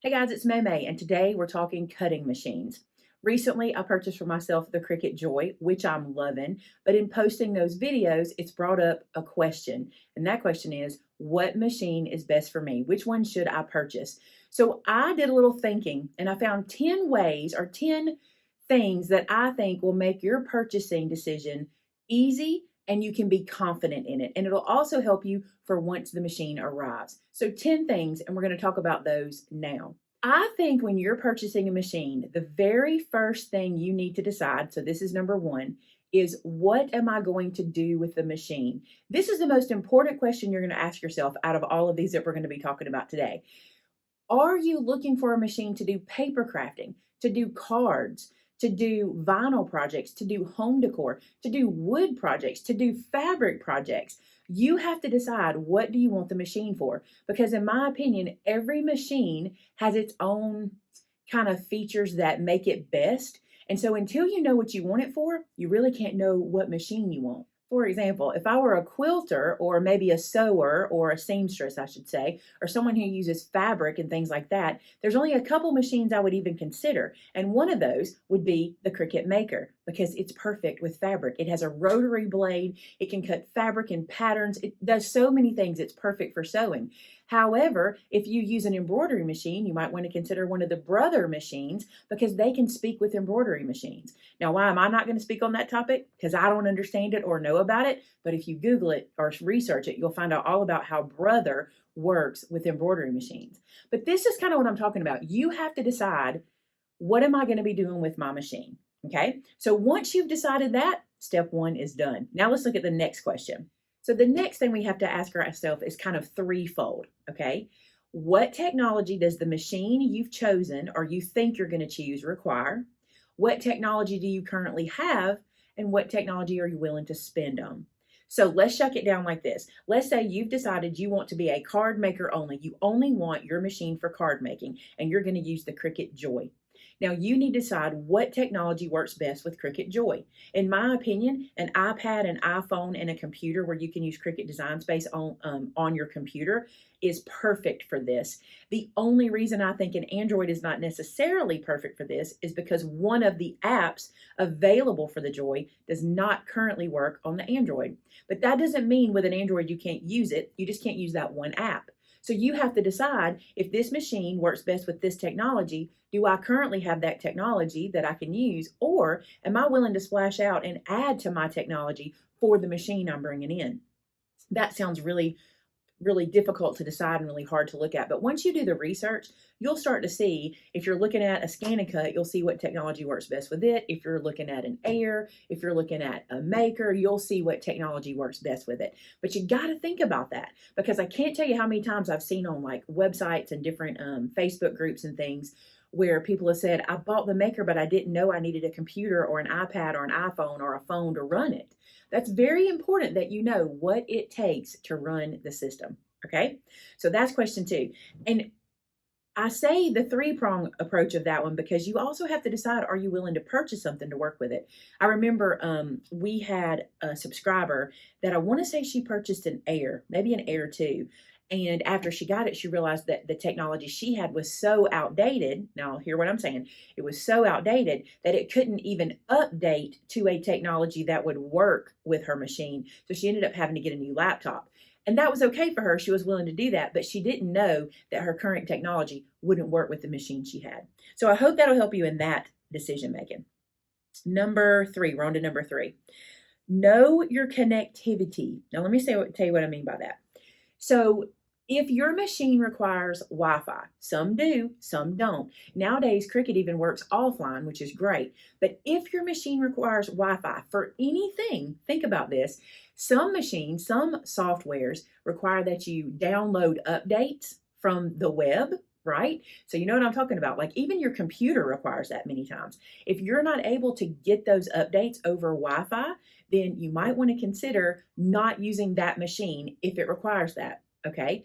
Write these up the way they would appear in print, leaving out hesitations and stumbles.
Hey guys, it's Maymay, and today we're talking cutting machines. Recently, I purchased for myself the Cricut Joy, which I'm loving, but in posting those videos, it's brought up a question, and that question is, what machine is best for me? Which one should I purchase? So I did a little thinking, and I found 10 ways or 10 things that I think will make your purchasing decision easy and you can be confident in it. And it'll also help you for once the machine arrives. So 10 things, and we're going to talk about those now. I think when you're purchasing a machine, the very first thing you need to decide, so this is number one, is what am I going to do with the machine? This is the most important question you're going to ask yourself out of all of these that we're going to be talking about today. Are you looking for a machine to do paper crafting, to do cards, to do vinyl projects, to do home decor, to do wood projects, to do fabric projects? You have to decide, what do you want the machine for? Because in my opinion, every machine has its own kind of features that make it best. And so until you know what you want it for, you really can't know what machine you want. For example, if I were a quilter or maybe a sewer or a seamstress, I should say, or someone who uses fabric and things like that, there's only a couple machines I would even consider. And one of those would be the Cricut Maker because it's perfect with fabric. It has a rotary blade. It can cut fabric in patterns. It does so many things. It's perfect for sewing. However, if you use an embroidery machine, you might want to consider one of the Brother machines because they can speak with embroidery machines. Now, why am I not going to speak on that topic? Because I don't understand it or know about it. But if you Google it or research it, you'll find out all about how Brother works with embroidery machines. But this is kind of what I'm talking about. You have to decide, what am I going to be doing with my machine? Okay. So once you've decided that, step one is done. Now let's look at the next question. So the next thing we have to ask ourselves is kind of threefold. Okay. What technology does the machine you've chosen or you think you're going to choose require? What technology do you currently have? And what technology are you willing to spend on? So let's chuck it down like this. Let's say you've decided you want to be a card maker only. You only want your machine for card making, and you're going to use the Cricut Joy. Now you need to decide what technology works best with Cricut Joy. In my opinion, an iPad, an iPhone, and a computer where you can use Cricut Design Space on your computer is perfect for this. The only reason I think an Android is not necessarily perfect for this is because one of the apps available for the Joy does not currently work on the Android. But that doesn't mean with an Android you can't use it. You just can't use that one app. So you have to decide, if this machine works best with this technology, do I currently have that technology that I can use, or am I willing to splash out and add to my technology for the machine I'm bringing in? That sounds really difficult to decide and really hard to look at. But once you do the research, you'll start to see, if you're looking at a scan and cut, you'll see what technology works best with it. If you're looking at an Air, if you're looking at a Maker, you'll see what technology works best with it. But you got to think about that, because I can't tell you how many times I've seen on like websites and different Facebook groups and things where people have said, I bought the Maker, but I didn't know I needed a computer or an iPad or an iPhone or a phone to run it. That's very important that you know what it takes to run the system. Okay, so that's question two. And I say the three-prong approach of that one because you also have to decide, are you willing to purchase something to work with it? I remember we had a subscriber that I want to say she purchased an Air, maybe an Air 2. And after she got it, she realized that the technology she had was so outdated. Now, hear what I'm saying. It was so outdated that it couldn't even update to a technology that would work with her machine. So she ended up having to get a new laptop. And that was okay for her. She was willing to do that, but she didn't know that her current technology wouldn't work with the machine she had. So I hope that'll help you in that decision making. Number three, we're on to number three. Know your connectivity. Now, let me tell you what I mean by that. So if your machine requires Wi-Fi, some do, some don't. Nowadays, Cricut even works offline, which is great. But if your machine requires Wi-Fi for anything, think about this. Some machines, some softwares require that you download updates from the web, right? So you know what I'm talking about. Like even your computer requires that many times. If you're not able to get those updates over Wi-Fi, then you might want to consider not using that machine if it requires that, okay?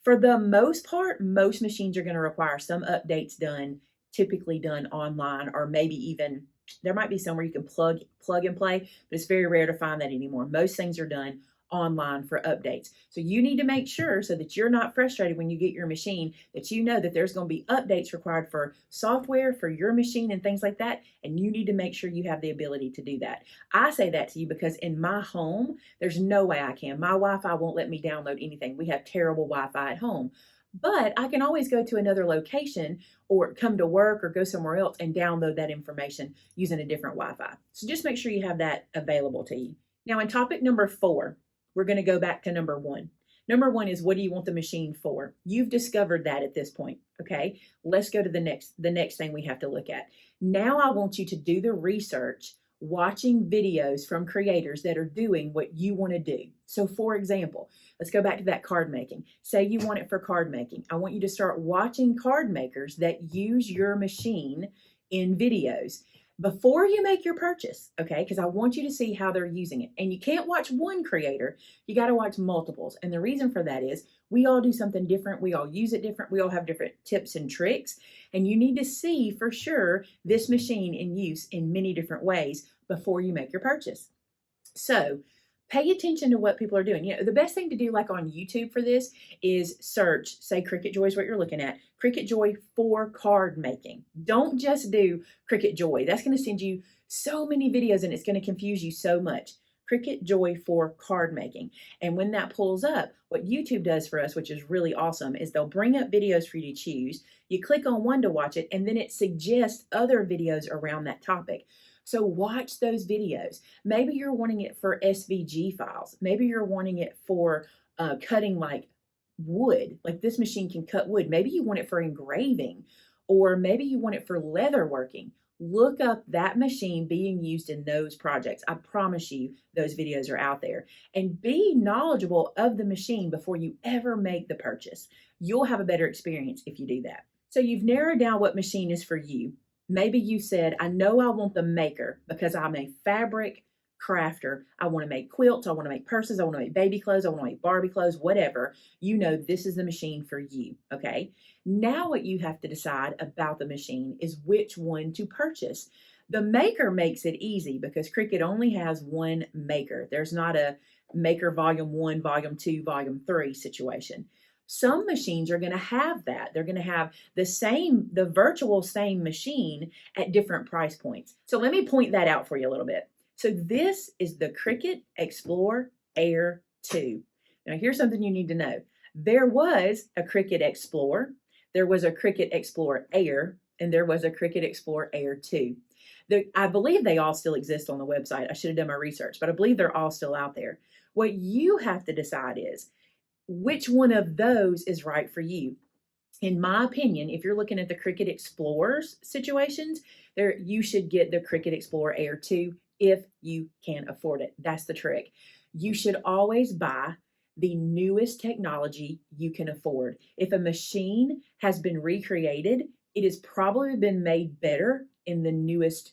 For the most part, most machines are going to require some updates done, typically done online, or maybe even, there might be somewhere you can plug and play, but it's very rare to find that anymore. Most things are done online for updates. So you need to make sure, so that you're not frustrated when you get your machine, that you know that there's going to be updates required for software for your machine and things like that. And you need to make sure you have the ability to do that. I say that to you because in my home, there's no way I can. My Wi-Fi won't let me download anything. We have terrible Wi-Fi at home. But I can always go to another location or come to work or go somewhere else and download that information using a different Wi-Fi. So just make sure you have that available to you. Now, in topic number 4, we're going to go back to number 1. Number 1 is, what do you want the machine for? You've discovered that at this point. Okay, let's go to the next thing we have to look at. Now I want you to do the research, watching videos from creators that are doing what you want to do. So for example, let's go back to that card making. Say you want it for card making. I want you to start watching card makers that use your machine in videos before you make your purchase, okay? Because I want you to see how they're using it. And you can't watch one creator, you got to watch multiples. And the reason for that is we all do something different. We all use it different. We all have different tips and tricks. And you need to see for sure this machine in use in many different ways before you make your purchase. So pay attention to what people are doing. You know, the best thing to do, like on YouTube for this, is search, say Cricut Joy is what you're looking at, Cricut Joy for card making. Don't just do Cricut Joy. That's going to send you so many videos and it's going to confuse you so much. Cricut Joy for card making. And when that pulls up, what YouTube does for us, which is really awesome, is they'll bring up videos for you to choose. You click on one to watch it, and then it suggests other videos around that topic. So watch those videos. Maybe you're wanting it for SVG files. Maybe you're wanting it for cutting like wood, like this machine can cut wood. Maybe you want it for engraving, or maybe you want it for leather working. Look up that machine being used in those projects. I promise you those videos are out there. And be knowledgeable of the machine before you ever make the purchase. You'll have a better experience if you do that. So you've narrowed down what machine is for you. Maybe you said, I know I want the maker because I'm a fabric crafter. I want to make quilts. I want to make purses. I want to make baby clothes. I want to make Barbie clothes, whatever. You know, this is the machine for you. Okay. Now what you have to decide about the machine is which one to purchase. The maker makes it easy because Cricut only has one maker. There's not a maker volume 1, volume 2, volume 3 situation. Some machines are going to have that. They're going to have the virtual same machine at different price points. So let me point that out for you a little bit. So this is the Cricut Explore Air 2. Now here's something you need to know. There was a Cricut Explore, there was a Cricut Explore Air, and there was a Cricut Explore Air 2. I believe they all still exist on the website. I should have done my research, but I believe they're all still out there. What you have to decide is, which one of those is right for you? In my opinion, if you're looking at the Cricut Explorers situations, you should get the Cricut Explore Air 2 if you can afford it. That's the trick. You should always buy the newest technology you can afford. If a machine has been recreated, it has probably been made better in the newest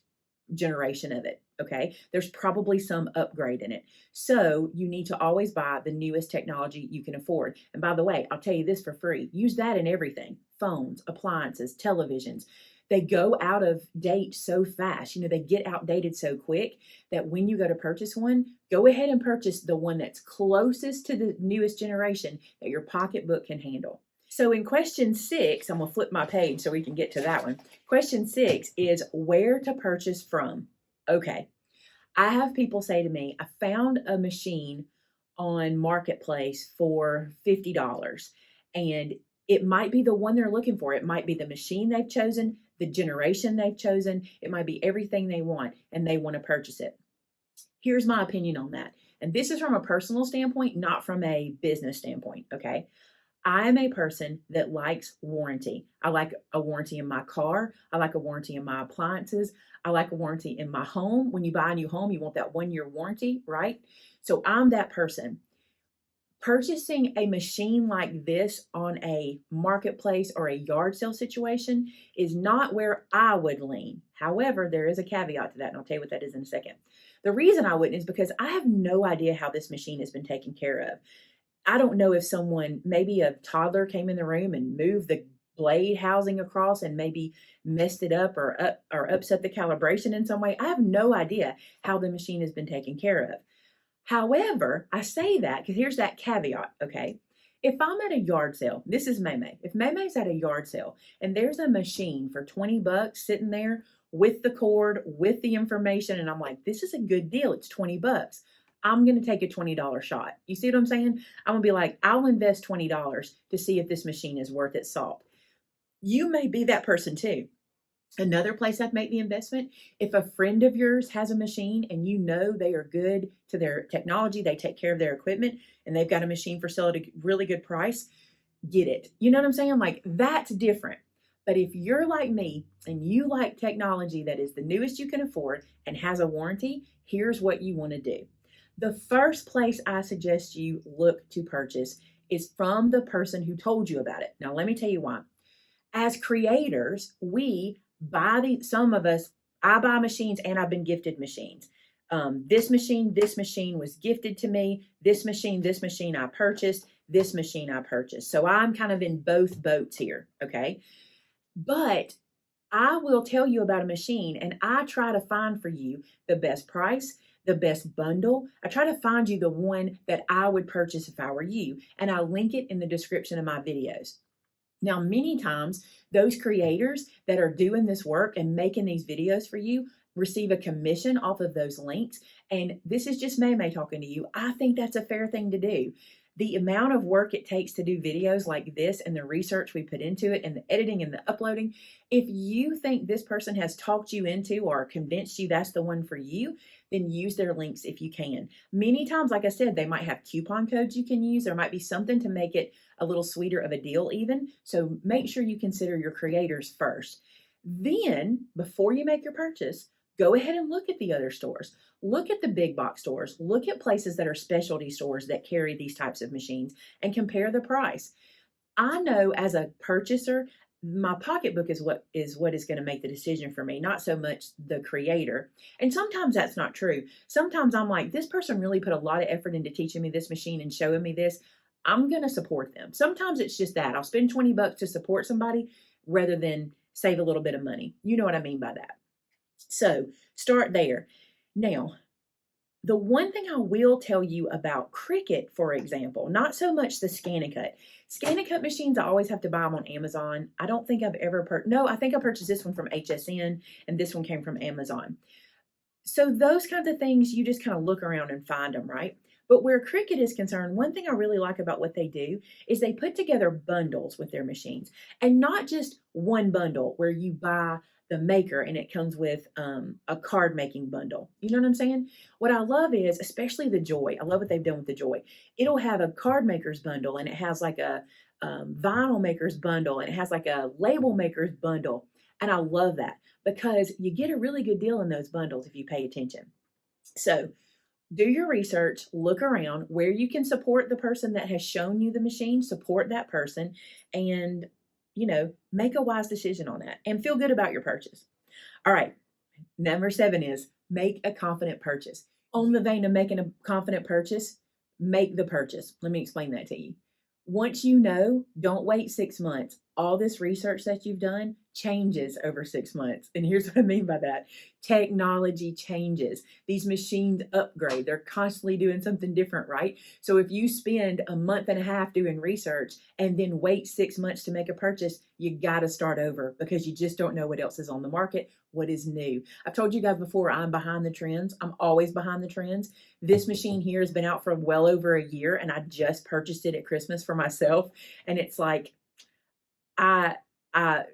generation of it. Okay, there's probably some upgrade in it. So you need to always buy the newest technology you can afford. And by the way, I'll tell you this for free. Use that in everything. Phones, appliances, televisions. They go out of date so fast. You know, they get outdated so quick that when you go to purchase one, go ahead and purchase the one that's closest to the newest generation that your pocketbook can handle. So in question 6, I'm going to flip my page so we can get to that one. Question 6 is where to purchase from. Okay, I have people say to me, I found a machine on Marketplace for $50, and it might be the one they're looking for. It might be the machine they've chosen, the generation they've chosen. It might be everything they want, and they want to purchase it. Here's my opinion on that. And this is from a personal standpoint, not from a business standpoint, okay? I'm a person that likes warranty. I like a warranty in my car. I like a warranty in my appliances. I like a warranty in my home. When you buy a new home, you want that 1-year warranty, right? So I'm that person. Purchasing a machine like this on a marketplace or a yard sale situation is not where I would lean. However, there is a caveat to that, and I'll tell you what that is in a second. The reason I wouldn't is because I have no idea how this machine has been taken care of. I don't know if maybe a toddler came in the room and moved the blade housing across and maybe messed it up or upset the calibration in some way. I have no idea how the machine has been taken care of. However, I say that because here's that caveat, okay? If I'm at a yard sale, this is Maymay. If Maymay's at a yard sale and there's a machine for 20 bucks sitting there with the cord, with the information, and I'm like, this is a good deal. It's 20 bucks. I'm going to take a $20 shot. You see what I'm saying? I'm going to be like, I'll invest $20 to see if this machine is worth its salt. You may be that person too. Another place I'd make the investment, if a friend of yours has a machine and you know they are good to their technology, they take care of their equipment, and they've got a machine for sale at a really good price, get it. You know what I'm saying? Like, that's different. But if you're like me and you like technology that is the newest you can afford and has a warranty, here's what you want to do. The first place I suggest you look to purchase is from the person who told you about it. Now, let me tell you why. As creators, some of us, I buy machines and I've been gifted machines. This machine was gifted to me. This machine I purchased. This machine I purchased. So I'm kind of in both boats here, okay? But I will tell you about a machine and I try to find for you the best price, the best bundle. I try to find you the one that I would purchase if I were you. And I link it in the description of my videos. Now, many times, those creators that are doing this work and making these videos for you receive a commission off of those links. And this is just Maymay talking to you. I think that's a fair thing to do. The amount of work it takes to do videos like this and the research we put into it and the editing and the uploading, if you think this person has talked you into or convinced you that's the one for you, then use their links if you can. Many times, like I said, they might have coupon codes you can use. There might be something to make it a little sweeter of a deal even. So make sure you consider your creators first. Then, before you make your purchase, go ahead and look at the other stores. Look at the big box stores. Look at places that are specialty stores that carry these types of machines and compare the price. I know as a purchaser, my pocketbook is what is going to make the decision for me, not so much the creator. And sometimes that's not true. Sometimes I'm like, this person really put a lot of effort into teaching me this machine and showing me this. I'm going to support them. Sometimes it's just that. I'll spend 20 bucks to support somebody rather than save a little bit of money. You know what I mean by that. So start there. Now, the one thing I will tell you about Cricut, for example, not so much the Scan and Cut. Scan and Cut machines, I always have to buy them on Amazon. I don't think I've ever I think I purchased this one from HSN and this one came from Amazon. So those kinds of things, you just kind of look around and find them, right? But where Cricut is concerned, one thing I really like about what they do is they put together bundles with their machines, and not just one bundle where you buy the maker and it comes with a card making bundle. You know what I'm saying? What I love is, especially the Joy. I love what they've done with the Joy. It'll have a card maker's bundle and it has like a vinyl maker's bundle and it has like a label maker's bundle. And I love that because you get a really good deal in those bundles if you pay attention. So do your research, look around where you can support the person that has shown you the machine, support that person, and make a wise decision on that and feel good about your purchase. All right. Number 7 is make a confident purchase. On the vein of making a confident purchase, make the purchase. Let me explain that to you. Once you know, don't wait 6 months. All this research that you've done changes over 6 months. And here's what I mean by that. Technology changes. These machines upgrade. They're constantly doing something different, right? So if you spend a month and a half doing research and then wait 6 months to make a purchase, you got to start over because you just don't know what else is on the market, what is new. I've told you guys before, I'm behind the trends. I'm always behind the trends. This machine here has been out for well over a year and I just purchased it at Christmas for myself. And it's like, I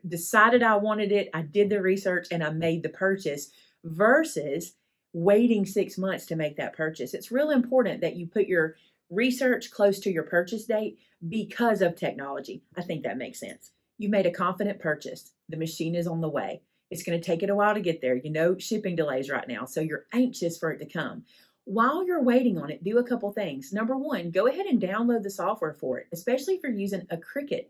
decided I wanted it. I did the research and I made the purchase versus waiting 6 months to make that purchase. It's real important that you put your research close to your purchase date because of technology. I think that makes sense. You made a confident purchase. The machine is on the way. It's going to take it a while to get there. Shipping delays right now. So you're anxious for it to come. While you're waiting on it, do a couple things. Number 1, go ahead and download the software for it, especially if you're using a Cricut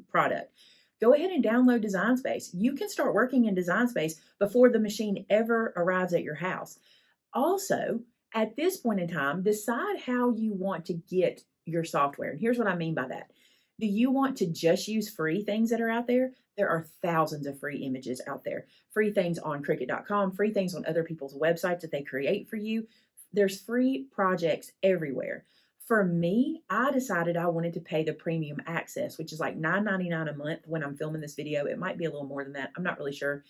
product. Go ahead and download Design Space. You can start working in Design Space before the machine ever arrives at your house. Also, at this point in time, decide how you want to get your software. And here's what I mean by that. Do you want to just use free things that are out there? There are thousands of free images out there. Free things on Cricut.com, free things on other people's websites that they create for you. There's free projects everywhere. For me, I decided I wanted to pay the premium access, which is like $9.99 a month when I'm filming this video. It might be a little more than that. I'm not really sure.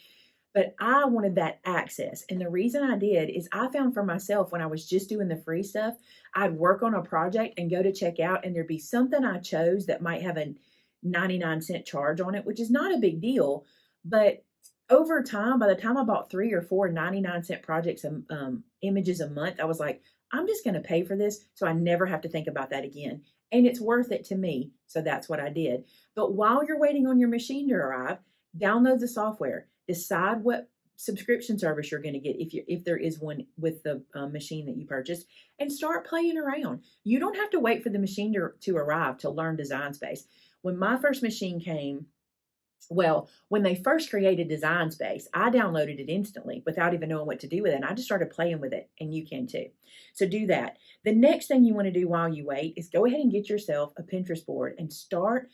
But I wanted that access. And the reason I did is I found for myself when I was just doing the free stuff, I'd work on a project and go to check out, and there'd be something I chose that might have a 99-cent charge on it, which is not a big deal. But over time, by the time I bought 3 or 4 99-cent projects, images a month, I was like, I'm just going to pay for this so I never have to think about that again. And it's worth it to me. So that's what I did. But while you're waiting on your machine to arrive, download the software. Decide what subscription service you're going to get if there is one with the machine that you purchased, and start playing around. You don't have to wait for the machine to arrive to learn Design Space. When my first machine came, well, when they first created Design Space, I downloaded it instantly without even knowing what to do with it. And I just started playing with it, and you can too. So do that. The next thing you want to do while you wait is go ahead and get yourself a Pinterest board and start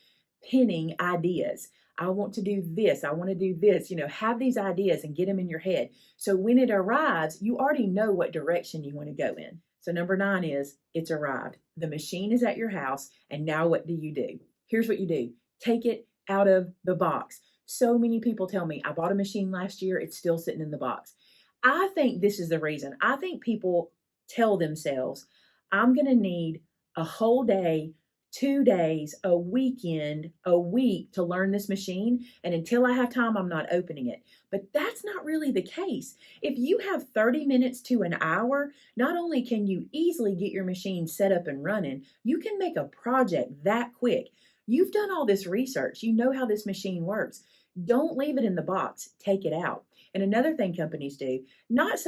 pinning ideas. I want to do this. I want to do this. Have these ideas and get them in your head. So when it arrives, you already know what direction you want to go in. So number 9 is it's arrived. The machine is at your house. And now what do? Here's what you do. Take it out of the box. So many people tell me, I bought a machine last year. It's still sitting in the box. I think this is the reason. I think people tell themselves, I'm going to need a whole day, 2 days, a weekend, a week to learn this machine. And until I have time, I'm not opening it. But that's not really the case. If you have 30 minutes to an hour, not only can you easily get your machine set up and running, you can make a project that quick. You've done all this research. You know how this machine works. Don't leave it in the box. Take it out. And another thing companies do, not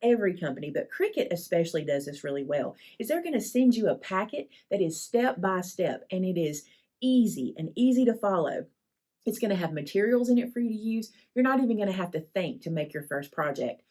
every company, but Cricut especially does this really well, is they're going to send you a packet that is step by step, and it is easy to follow. It's going to have materials in it for you to use. You're not even going to have to think to make your first project.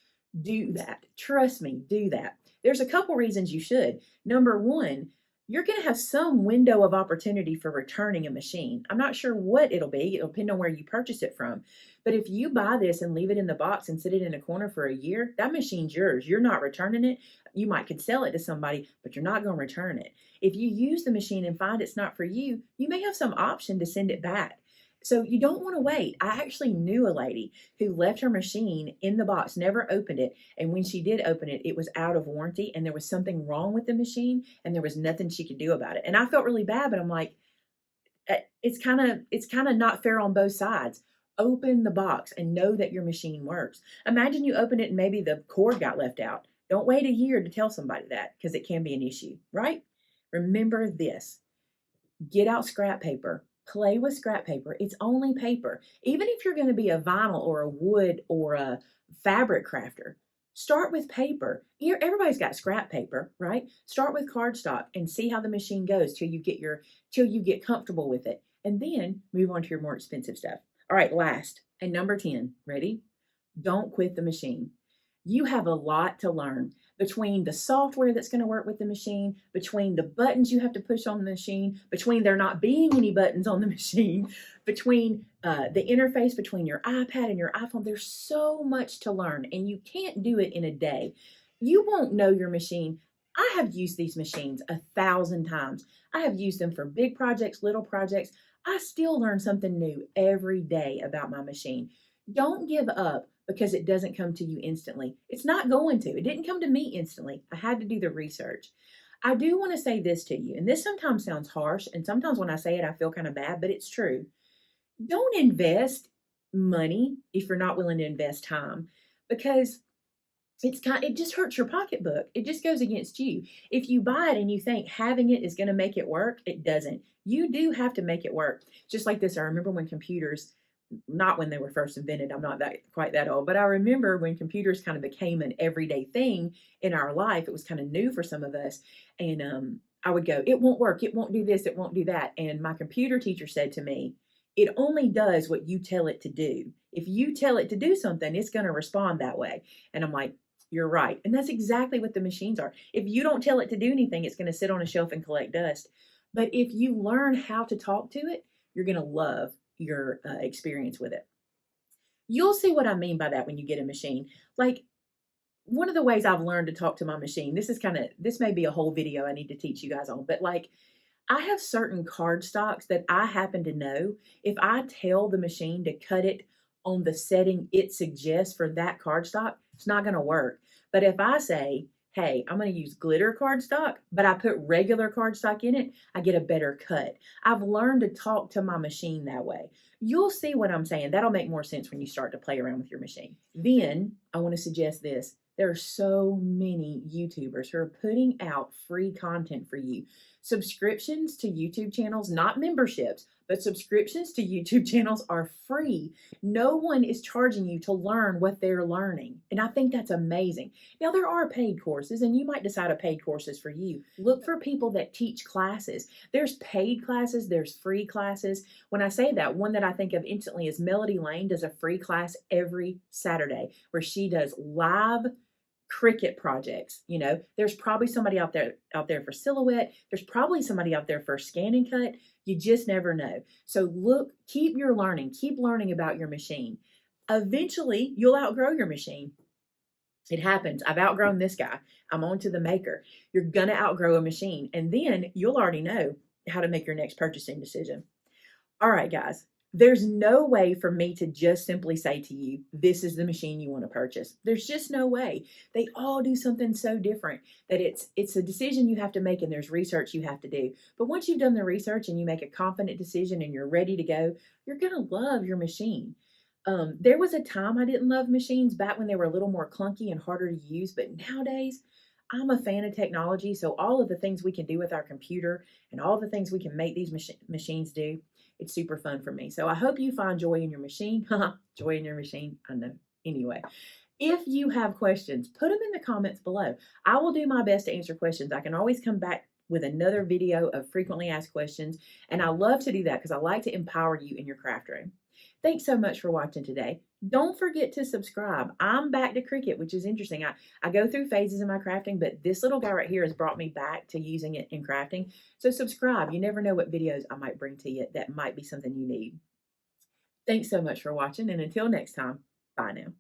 Do that. Trust me, do that. There's a couple reasons you should. Number 1, you're going to have some window of opportunity for returning a machine. I'm not sure what it'll be. It'll depend on where you purchase it from. But if you buy this and leave it in the box and sit it in a corner for a year, that machine's yours. You're not returning it. You could sell it to somebody, but you're not going to return it. If you use the machine and find it's not for you, you may have some option to send it back. So you don't want to wait. I actually knew a lady who left her machine in the box, never opened it. And when she did open it, it was out of warranty and there was something wrong with the machine and there was nothing she could do about it. And I felt really bad, but I'm like, it's kind of not fair on both sides. Open the box and know that your machine works. Imagine you open it and maybe the cord got left out. Don't wait a year to tell somebody that, because it can be an issue, right? Remember this. Get out scrap paper. Play with scrap paper. It's only paper. Even if you're going to be a vinyl or a wood or a fabric crafter, start with paper. Everybody's got scrap paper, right? Start with cardstock and see how the machine goes till you get comfortable with it. And then move on to your more expensive stuff. All right, last and number 10, ready? Don't quit the machine. You have a lot to learn between the software that's going to work with the machine, between the buttons you have to push on the machine, between there not being any buttons on the machine, between the interface between your iPad and your iPhone. There's so much to learn, and you can't do it in a day. You won't know your machine. I have used these machines 1,000 times. I have used them for big projects, little projects. I still learn something new every day about my machine. Don't give up because it doesn't come to you instantly. It's not going to. It didn't come to me instantly. I had to do the research. I do want to say this to you, and this sometimes sounds harsh, and sometimes when I say it, I feel kind of bad, but it's true. Don't invest money if you're not willing to invest time, because it just hurts your pocketbook. It just goes against you. If you buy it and you think having it is going to make it work, it doesn't. You do have to make it work. Just like this, I remember when computers, not when they were first invented, I'm not quite that old, but I remember when computers kind of became an everyday thing in our life. It was kind of new for some of us. And I would go, it won't work. It won't do this. It won't do that. And my computer teacher said to me, it only does what you tell it to do. If you tell it to do something, it's going to respond that way. And I'm like, you're right. And that's exactly what the machines are. If you don't tell it to do anything, it's going to sit on a shelf and collect dust. But if you learn how to talk to it, you're going to love your experience with it. You'll see what I mean by that when you get a machine. Like one of the ways I've learned to talk to my machine, this may be a whole video I need to teach you guys on, but like I have certain card stocks that I happen to know if I tell the machine to cut it on the setting it suggests for that card stock, it's not going to work. But if I say, hey, I'm going to use glitter cardstock, but I put regular cardstock in it, I get a better cut. I've learned to talk to my machine that way. You'll see what I'm saying. That'll make more sense when you start to play around with your machine. Then I want to suggest this. There are so many YouTubers who are putting out free content for you. Subscriptions to YouTube channels, not memberships, but subscriptions to YouTube channels are free. No one is charging you to learn what they're learning. And I think that's amazing. Now, there are paid courses, and you might decide a paid course is for you. Look for people that teach classes. There's paid classes, there's free classes. When I say that, one that I think of instantly is Melody Lane does a free class every Saturday where she does live Cricut projects. You know, there's probably somebody out there for silhouette. There's probably somebody out there for scan and cut. You just never know. So look, keep learning about your machine. Eventually, you'll outgrow your machine. It happens. I've outgrown this guy. I'm on to the maker. You're gonna outgrow a machine, and then you'll already know how to make your next purchasing decision. All right, guys. There's no way for me to just simply say to you, this is the machine you want to purchase. There's just no way. They all do something so different that it's a decision you have to make and there's research you have to do. But once you've done the research and you make a confident decision and you're ready to go, you're going to love your machine. There was a time I didn't love machines back when they were a little more clunky and harder to use, but nowadays I'm a fan of technology. So all of the things we can do with our computer and all the things we can make these machines do, it's super fun for me. So I hope you find joy in your machine. Joy in your machine. I know. Anyway, if you have questions, put them in the comments below. I will do my best to answer questions. I can always come back with another video of frequently asked questions. And I love to do that because I like to empower you in your craft room. Thanks so much for watching today. Don't forget to subscribe. I'm back to Cricut, which is interesting. I go through phases in my crafting, but this little guy right here has brought me back to using it in crafting. So subscribe. You never know what videos I might bring to you that might be something you need. Thanks so much for watching, and until next time, bye now.